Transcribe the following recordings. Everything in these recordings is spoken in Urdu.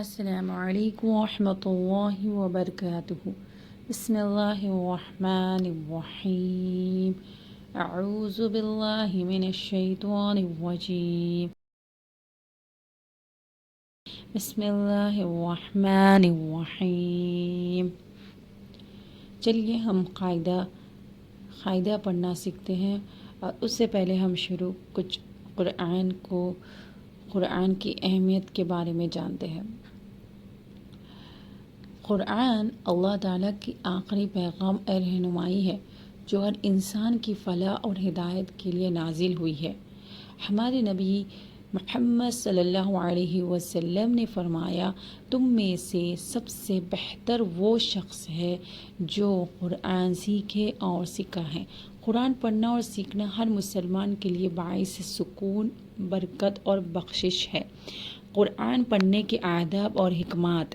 السلام علیکم ورحمۃ اللہ وبرکاتہ۔ بسم اللہ الرحمن الرحیم۔ اعوذ باللہ من الشیطان الرجیم۔ بسم اللہ الرحمن الرحیم۔ چلیے ہم قاعدہ پڑھنا سیکھتے ہیں، اور اس سے پہلے ہم کچھ قرآن کی اہمیت کے بارے میں جانتے ہیں۔ قرآن اللہ تعالیٰ کی آخری پیغام اور رہنمائی ہے جو ہر انسان کی فلاح اور ہدایت کے لیے نازل ہوئی ہے۔ ہمارے نبی محمد صلی اللہ علیہ وسلم نے فرمایا، تم میں سے سب سے بہتر وہ شخص ہے جو قرآن سیکھے اور سکھائے۔ قرآن پڑھنا اور سیکھنا ہر مسلمان کے لیے باعث سکون، برکت اور بخشش ہے۔ قرآن پڑھنے کے آداب اور حکمات۔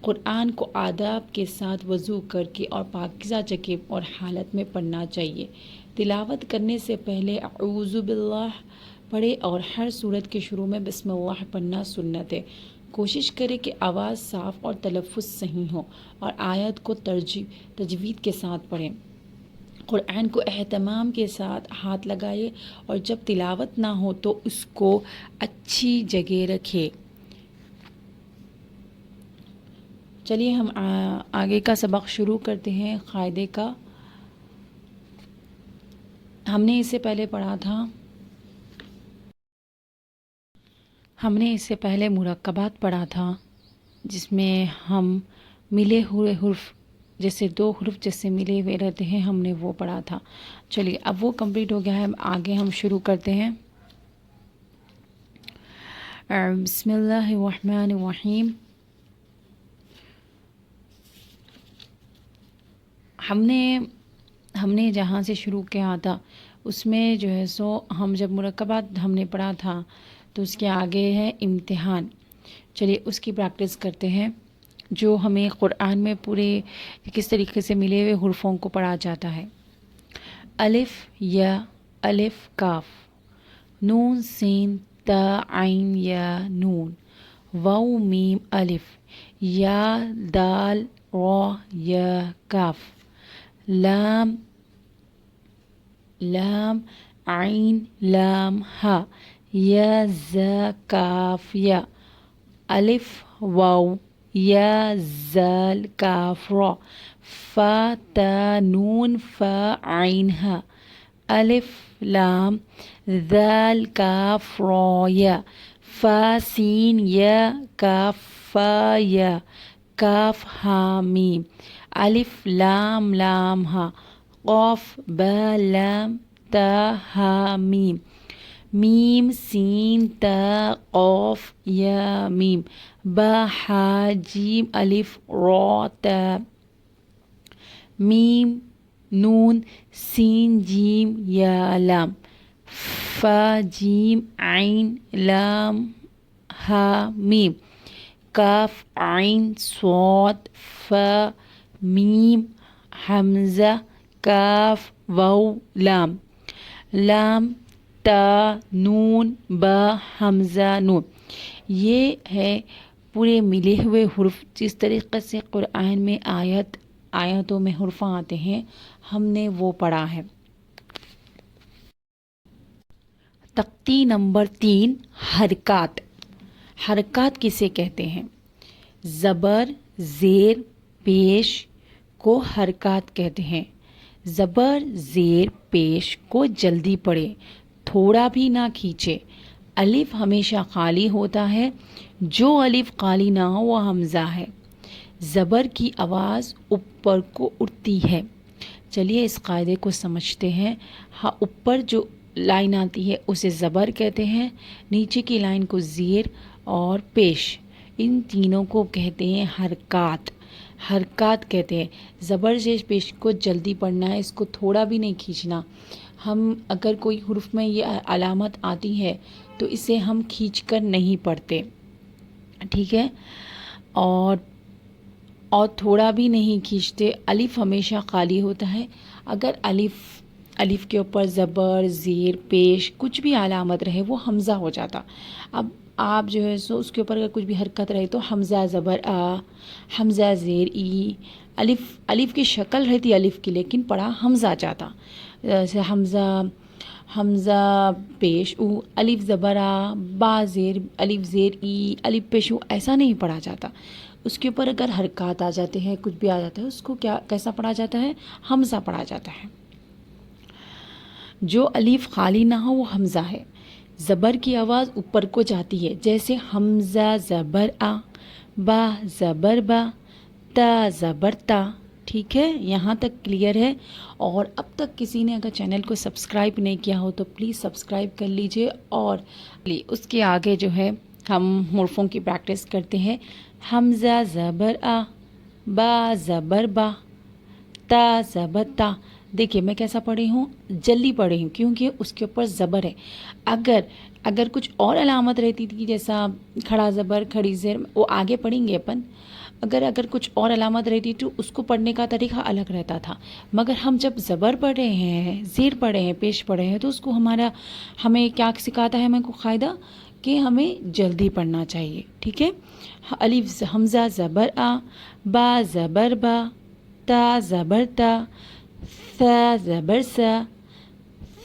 قرآن کو آداب کے ساتھ وضو کر کے اور پاکیزہ جگہ اور حالت میں پڑھنا چاہیے۔ تلاوت کرنے سے پہلے اعوذ باللہ پڑھے اور ہر سورت کے شروع میں بسم اللہ پڑھنا سنت ہے۔ کوشش کرے کہ آواز صاف اور تلفظ صحیح ہو، اور آیت کو تجوید کے ساتھ پڑھیں۔ قرآن کو اہتمام کے ساتھ ہاتھ لگائے، اور جب تلاوت نہ ہو تو اس کو اچھی جگہ رکھے۔ چلیے ہم آگے کا سبق شروع کرتے ہیں قاعدے کا۔ ہم نے اس سے پہلے مرکبات پڑھا تھا، جس میں ہم ملے ہوئے حرف، جیسے دو حرف جیسے ملے ہوئے رہتے ہیں، ہم نے وہ پڑھا تھا۔ چلیے اب وہ کمپلیٹ ہو گیا ہے، آگے ہم شروع کرتے ہیں۔ بسم اللہ الرحمن الرحیم۔ ہم نے جہاں سے شروع کیا تھا اس میں جو ہے سو ہم جب مرکبات ہم نے پڑھا تھا تو اس کے آگے ہے امتحان۔ چلیے اس کی پریکٹس کرتے ہیں، جو ہمیں قرآن میں پورے کس طریقے سے ملے ہوئے حرفوں کو پڑھا جاتا ہے۔ الف یا الف کاف، نون سین تا عین یا نون، واو میم الف، یا دال را یا کاف، لام عین لام ہا، یا زا کاف یا، الف واو یا زال کاف را، فا تا نون فا عین ہا، الف لام ذال کاف را یا، فا سین یا کاف فا یا، کاف ہا میم، الف لام لام ہا، قاف با لام تا ہا میم، میم سین تا قاف یا میم، با ہا جیم الف را تا، میم نون سین جیم یا لام، فا جیم عین لام ہا میم، کاف عین صاد فا میم حمزہ کاف واو لام، لام تا نون با حمزہ نون۔ یہ ہے پورے ملے ہوئے حرف، جس طریقے سے قرآن میں آیتوں میں حرف آتے ہیں، ہم نے وہ پڑھا ہے۔ تختی نمبر 3، حرکات۔ حرکات کسے کہتے ہیں؟ زبر زیر پیش کو حرکات کہتے ہیں۔ زبر زیر پیش کو جلدی پڑھے، تھوڑا بھی نہ کھینچے۔ الف ہمیشہ خالی ہوتا ہے، جو الف خالی نہ ہو وہ حمزہ ہے۔ زبر کی آواز اوپر کو اٹھتی ہے۔ چلیے اس قاعدے کو سمجھتے ہیں۔ ہاں، اوپر جو لائن آتی ہے اسے زبر کہتے ہیں، نیچے کی لائن کو زیر، اور پیش، ان تینوں کو کہتے ہیں حرکات۔ حرکات کہتے ہیں۔ زبر زیر پیش کو جلدی پڑھنا ہے، اس کو تھوڑا بھی نہیں کھینچنا۔ ہم اگر کوئی حرف میں یہ علامت آتی ہے تو اسے ہم کھینچ کر نہیں پڑھتے، ٹھیک ہے، اور تھوڑا بھی نہیں کھینچتے۔ الف ہمیشہ خالی ہوتا ہے۔ اگر الف کے اوپر زبر زیر پیش کچھ بھی علامت رہے وہ حمزہ ہو جاتا۔ اب آپ جو ہے سو اس کے اوپر اگر کچھ بھی حرکت رہے تو حمزہ زبر آ، حمزہ زیر ای، الف کی شکل رہتی الف کی لیکن پڑھا حمزہ جاتا، جیسے حمزہ پیش او، الف زبر آ، با زیر الف زیر ای، الف پیش او، ایسا نہیں پڑھا جاتا. اس کے اوپر اگر حرکات آ جاتے ہیں، کچھ بھی آ جاتا ہے، اس کو کیسا پڑھا جاتا ہے؟ حمزہ پڑھا جاتا ہے. جو الف خالی نہ ہو وہ حمزہ ہے. زبر کی آواز اوپر کو جاتی ہے، جیسے حمزہ زبر آ، با زبر با، تا زبر تا. ٹھیک ہے، یہاں تک کلیئر ہے. اور اب تک کسی نے اگر چینل کو سبسکرائب نہیں کیا ہو تو پلیز سبسکرائب کر لیجئے. اور اس کے آگے جو ہے ہم حروفوں کی پریکٹس کرتے ہیں. حمزہ زبر آ، با زبر با، تا زبر تا. دیکھیے میں کیسا پڑھی ہوں، جلدی پڑھی ہوں کیونکہ اس کے اوپر زبر ہے. اگر کچھ اور علامت رہتی تھی جیسا کھڑا زبر کھڑی زیر، وہ آگے پڑھیں گے اپن. اگر کچھ اور علامت رہتی تو اس کو پڑھنے کا طریقہ الگ رہتا تھا. مگر ہم جب زبر پڑھ رہے ہیں، زیر پڑھ رہے ہیں، پیش پڑھ رہے ہیں تو اس کو ہمیں کیا سکھاتا ہے ہمیں کو قاعدہ کہ ہمیں جلدی پڑھنا چاہیے. ٹھیک ہے، الف حمزہ زبر آ، با زبر با، تا زبر تا، ثا زبر سا،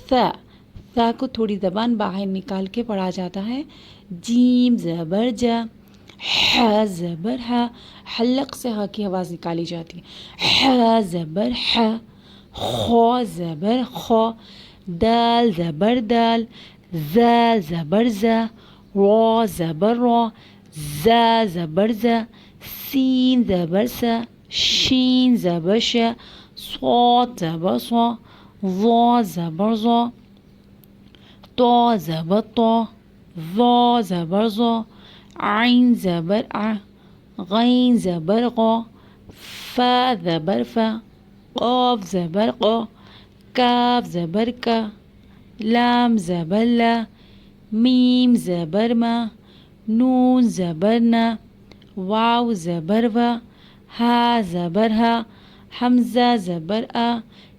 ثا کو تھوڑی زبان باہر نکال کے پڑھا جاتا ہے. جیم زبر جا، ح زبر ح، حلق سے ح کی آواز نکالی جاتی ہے. ح زبر ح، خو زبر خو، دال زبر دال، ز زبر ز، را زبر را، ز زبر ز، سین زبر س، شین زبر ش، صاد زبر صا، ظا زبر ظا، طا زبر طا، ظا زبر ظا، عین زبر ع، غین زبر غا، فا زبر فا، قاف زبر قا، کاف زبر کا، لام زبر لا، میم زبر ما، نون زبر نا، واو زبر وا، ہا زبر ہا، حمزہ زبر آ،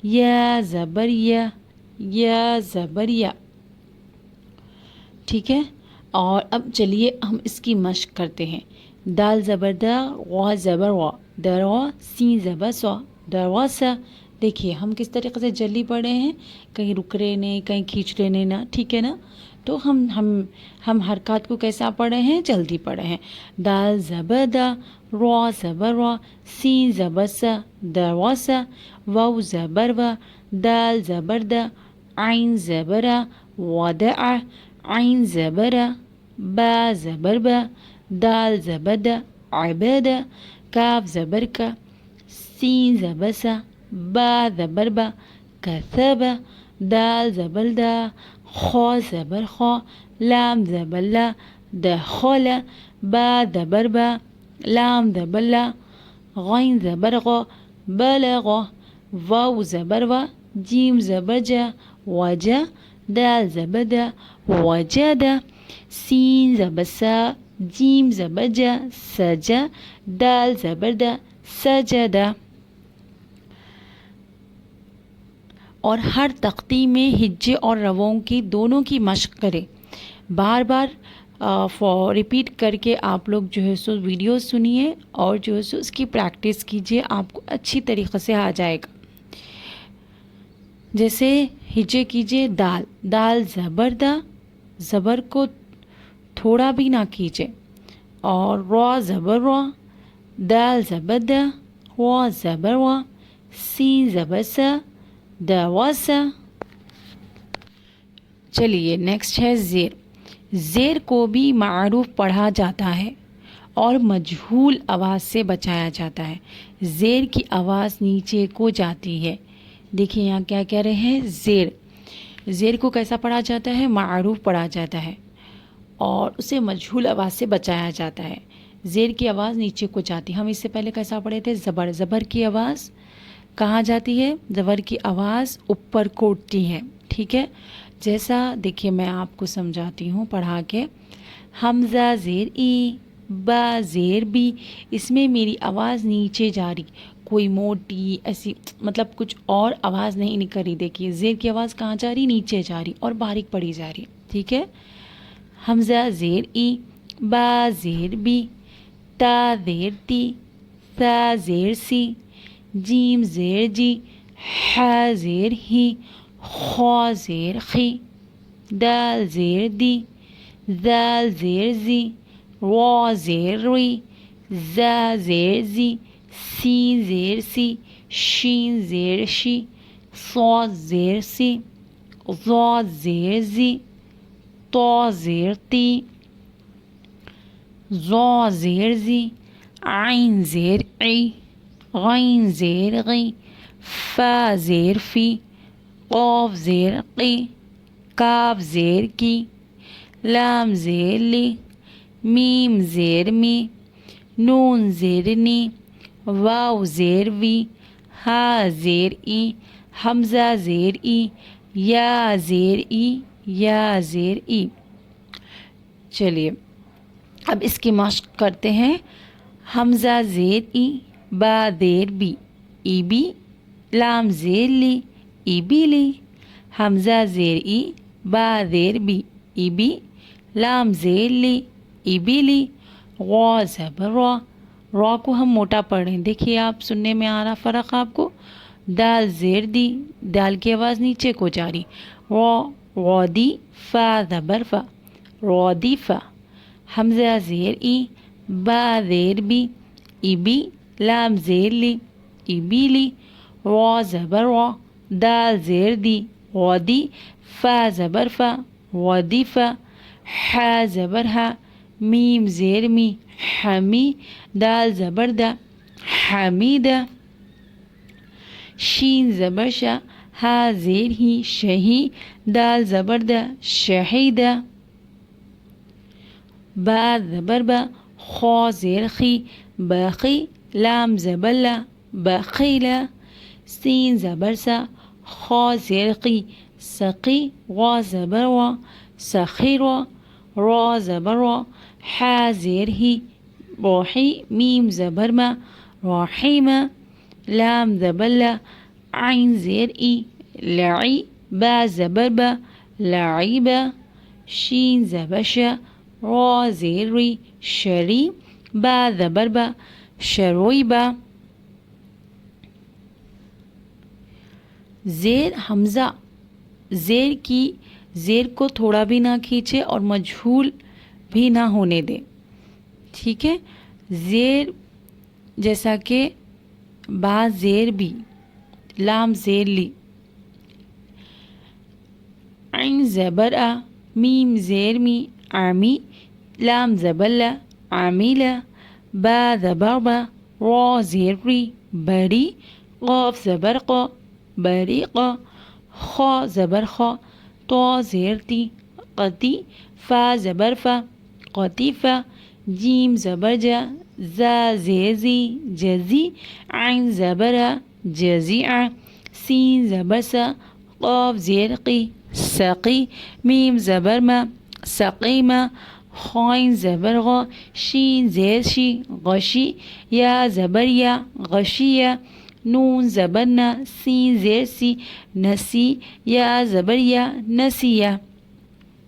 یا زبر یا زبر یا. ٹھیک ہے، اور اب چلیے ہم اس کی مشق کرتے ہیں. دال زبر دا، غا زبر غا، دروا، سین زبر سا، دروا سا. دیکھیے ہم کس طریقے سے جلدی پڑھ رہے ہیں، کہیں رک رہے نہیں، کہیں کھینچ رہے نہیں نا. ٹھیک ہے نا، تو ہم حرکات کو کیسا پڑھ رہے ہیں، جلدی پڑھ رہے ہیں. دال زبر دا، را زبر را، سین زبر سا، دروا سا، واو زبر وا، دال زبر دا، عین زبر آ، ودع، عین زبر آ، با زبر با، دال زبر دا، عبادہ، کاف زبر کا، سین زبر سا، با زبر با، کسب، دال زبر دا، خا زبر خا، لام زبر لا، دخل، با زبر با، لام زبر لا، غین زبر غا، بلغ، واو زبر وا، جیم زبر جا، وجا، دال زبر دا، وجد، سین زبر سا، جیم زبر جا، سجا، دال زبر دا، سجدہ. اور ہر تختی میں ہجے اور رووں کی دونوں کی مشق کریں. بار بار ریپیٹ کر کے آپ لوگ جو ہے سو ویڈیو سنیے اور جو ہے سو اس کی پریکٹس کیجیے، آپ کو اچھی طریقے سے آ جائے گا. جیسے ہجے کیجیے، دال زبر دا، زبر کو تھوڑا بھی نہ کیجیے. اور را زبر را، دال زبر دا، وا زبر وا، سین زبر سا، دوا سا. چلیے نیکسٹ ہے زیر. زیر کو بھی معروف پڑھا جاتا ہے اور مجہول آواز سے بچایا جاتا ہے. زیر کی آواز نیچے کو جاتی ہے. دیکھیے یہاں کیا کہہ رہے ہیں، زیر کو کیسا پڑھا جاتا ہے، معروف پڑھا جاتا ہے اور اسے مجہول آواز سے بچایا جاتا ہے. زیر کی آواز نیچے کو جاتی ہے. ہم اس سے پہلے کیسا پڑھے تھے، زبر کی آواز کہاں جاتی ہے، زبر کی آواز اوپر کو اٹھتی ہے. ٹھیک ہے، جیسا دیکھیے میں آپ کو سمجھاتی ہوں پڑھا کے. حمزہ زیر ای، با زیر بی، اس میں میری آواز نیچے جا رہی، کوئی موٹی ایسی مطلب کچھ اور آواز نہیں نکل رہی. دیکھیے زیر کی آواز کہاں جا رہی، نیچے جا رہی اور باریک پڑھی جا رہی. ٹھیک ہے، حمزہ زیر ای، با زیر بی، تا زیر تی، سا زیر سی، جیم زیر جی، ح زیر ہی، خا زیر خی، دال زیر دی، زال زیر زی، را زیر ری، زا زیر زی، سین زیر سی، شین زیر شی، صاد زیر سی، ضاد زیر زی، طا زیر تی، ظا زیر زی، عین زیر عی، غین زیر غی، فا زیر فی، قاف زیر قی، کاف زیر کی، لام زیر لی، میم زیر می، نون زیر نی، واو زیر وی، ہا زیر ای، حمزہ زیر ای، یا زیر ای، یا زیر ای۔ چلیے اب اس کی مشق کرتے ہیں۔ حمزہ زیر ای، با زیر بی، ای بی، لام زیر لی، ای بی لی، حمزہ زیر ای، با زیر بی، ای بی، لام زیر لی، ای بی لی، غا زبر را، را کو ہم موٹا پڑھ رہے ہیں، دیکھیے آپ سننے میں آ رہا فرق آپ کو۔ دال زیر دی، دال کی آواز نیچے کو جاری، را غادی، فا زبر فا، رادی فا، حمزہ زیر ای، با زیر بی، ای بی، لام زیر لی، ای بی لی، را زبر را، دال زیر دی، غادی، فا زبر فا، غادی فا، ح زبر ہا، میم زیر می، حمی، دال زبر دا، حمیدہ، شین زبر شا، ہا زیر ہی، شہی، دال زبر دا، شہیدہ، با زبر با، خا زیر خی، باقی، لام زبر لا، باقیلا، سین زبر سا، خا زیر قی، سقی، غا زبر وا، سخیرا، را زبر را، ح زیر ہی، راحی، میم زبر ما، راحیمہ، لام زبر لا، عین زیر ای، لعی، با زبر با، لعیبہ، شین زبر شا، را زیر ری، شری، با زبر با، شرویبہ۔ زیر حمزہ، زیر کو تھوڑا بھی نہ کھینچے اور مجہول بھی نہ ہونے دے، ٹھیک ہے۔ زیر جیسا کہ با زیر بی، لام زیر لی، عین زبر آ، میم زیر می، عامی، لام زبر لا، عامیلہ، با زبر با، را زیر ری، بری، قاف زبر قا، بریقہ، خا زبر خا، طا زیر تی، قتی، فا زبر فا، قطیفہ، جیم زبر جا، زا زیر زی، جزی، عین زبر آ، جزیعہ، سین زبر سا، قاف زیر قی، سقی، میم زبر ما، سقیمہ، خائن زبر غا، شین زیر شی، غشی، یا زبر یا، غشیہ، نون زبر نا، سین زیر سی، نسی، یا زبر یا، نسیہ۔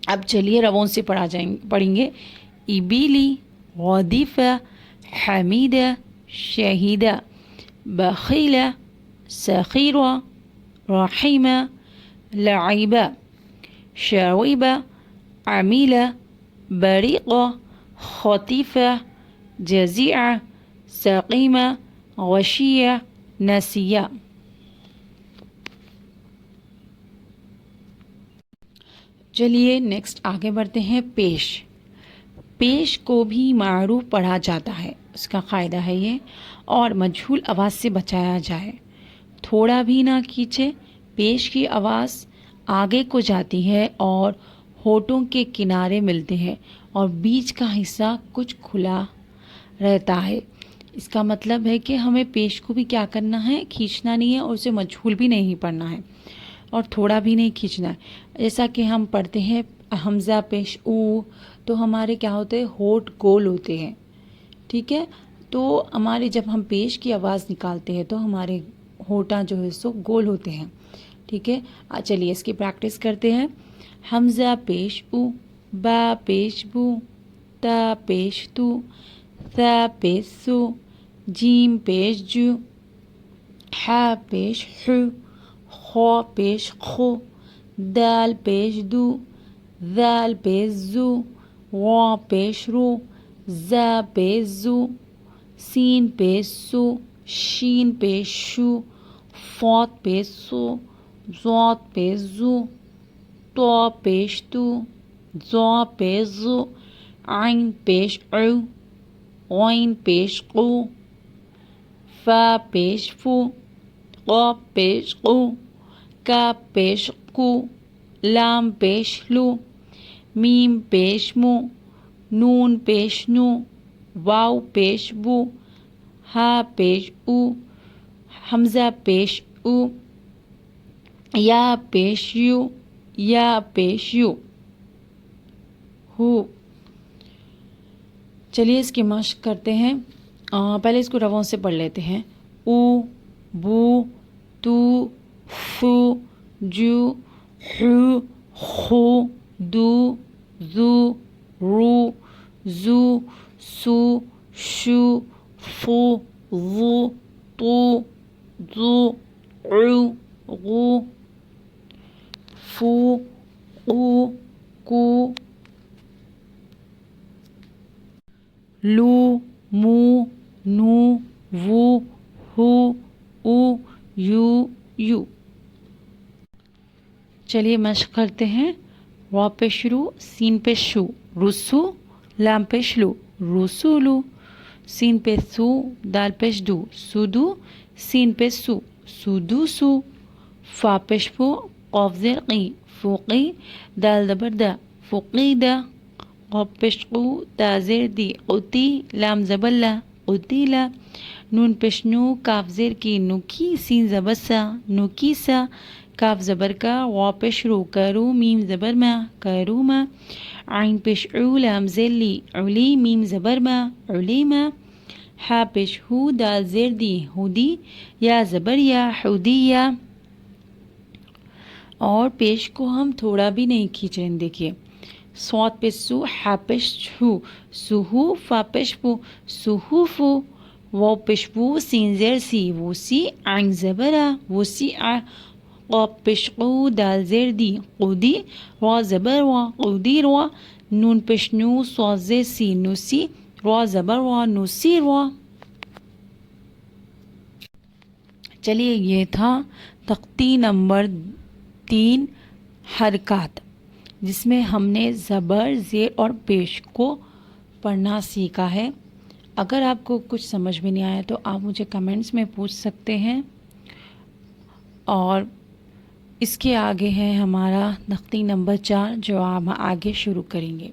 اب چلیے روون سے پڑھیں گے۔ ابیلی، غادیفہ، حمیدہ، شہیدہ، بخیلہ، سخیرہ، رحیمہ، لعیبہ، شعیبہ، عمیلہ، بریقہ، خطیفہ، جزیعہ، سقیمہ، غشیہ، نسیہ۔ چلیے نیکسٹ آگے بڑھتے ہیں۔ پیش، پیش کو بھی معروف پڑھا جاتا ہے، اس کا قاعدہ ہے یہ، اور مجہول آواز سے بچایا جائے، تھوڑا بھی نہ کھینچے، پیش کی آواز آگے کو جاتی ہے اور ہونٹوں کے کنارے ملتے ہیں اور بیچ کا حصہ کچھ کھلا رہتا ہے۔ اس کا مطلب ہے کہ ہمیں پیش کو بھی کیا کرنا ہے، کھینچنا نہیں ہے اور اسے مجہول بھی نہیں پڑھنا ہے اور تھوڑا بھی نہیں کھینچنا ہے۔ جیسا کہ ہم پڑھتے ہیں حمزہ پیش او، تو ہمارے کیا ہوتے ہیں، ہونٹ گول ہوتے ہیں، ٹھیک ہے۔ تو ہمارے جب ہم پیش کی آواز نکالتے ہیں تو ہمارے ہونٹاں جو ہے سو گول ہوتے ہیں، ٹھیک ہے۔ چلیے اس کی پریکٹس کرتے ہیں۔ حمزہ پیش او، با پیش بو، تا پیش تو، ثا پیش سو، جیم پیش جو، حا پیش حو، خو پیش خو، دال پیش دو، ذال پیش زو، وا پیش رو، زا پیش زو، سین پیش سو، شین پیش شو، فوت پیش سو، ضاد پیش زو، تو پیش تو، زو پیش زو، عین پیش عو، غین پیش قو، فا پیش فو، قاف پیش قو، کاف پیش کو، لام پیش لو، میم پیش مو، نون پیش نو، واو پیش بو، ہا پیش او، حمزہ پیش او، یا پیش یو، یا پیش یو، ہو۔ چلیے اس کی مشق کرتے ہیں۔ پہلے اس کو رووں سے پڑھ لیتے ہیں۔ او، بو، تو، فو، جو، حو، خو، دو، زو، رو، زو، سو، شو، فو، ظو، طو، ظو، عو، غو، فو، قو، کو، لو، مو، نو، وو، ہو، او، یو، یو۔ چلیے مشق کرتے ہیں۔ وا پہ شروع، سین پہ شو، رسو، لام پہ شلو، رسولو، سین پہ سو، دال پیش دو، سودو، سین پہ سو، سودوسو، فا پیش فو، قاف زیر قی، فوقی، دال زبر دا، فقیدہ، قاف پیش قو، تا زیر دی، قتی، لام زبر لا، قتیلا، نون پیش نو، کاف زیر کی، نکی، سین زبر سا، نکیسا، کاف زبر کا، وا پیش رو، کرو، میم زبر ما، کروما، عین پیش عو، لام زیر لی، علی، میم زبر ما، علیما، حا پیش ہو، دال زیر دی، ہودی، یا زبر یا، حودیہ۔ اور پیش کو ہم تھوڑا بھی نہیں کھینچ رہے ہیں، دیکھیے۔ صاد پیش سو، حا پیش ہو، سوہو، فا پیش فو، سوہوفو، واو پیش وو، سین زیر سی، ووسی، عین زبر آ، وسیع، قاف پیش قو، دال زیر دی، قدی، را زبر وا، قدی روا، نون پیش نو، صاد زیر سی، نوسی، را زبر وا، نوسی روا۔ چلیے یہ تھا تختی نمبر 3 حرکات، جس میں ہم نے زبر، زیر اور پیش کو پڑھنا سیکھا ہے۔ اگر آپ کو کچھ سمجھ میں نہیں آیا تو آپ مجھے کمنٹس میں پوچھ سکتے ہیں۔ اور اس کے آگے ہے ہمارا تختی نمبر 4 جو ہم آگے شروع کریں گے۔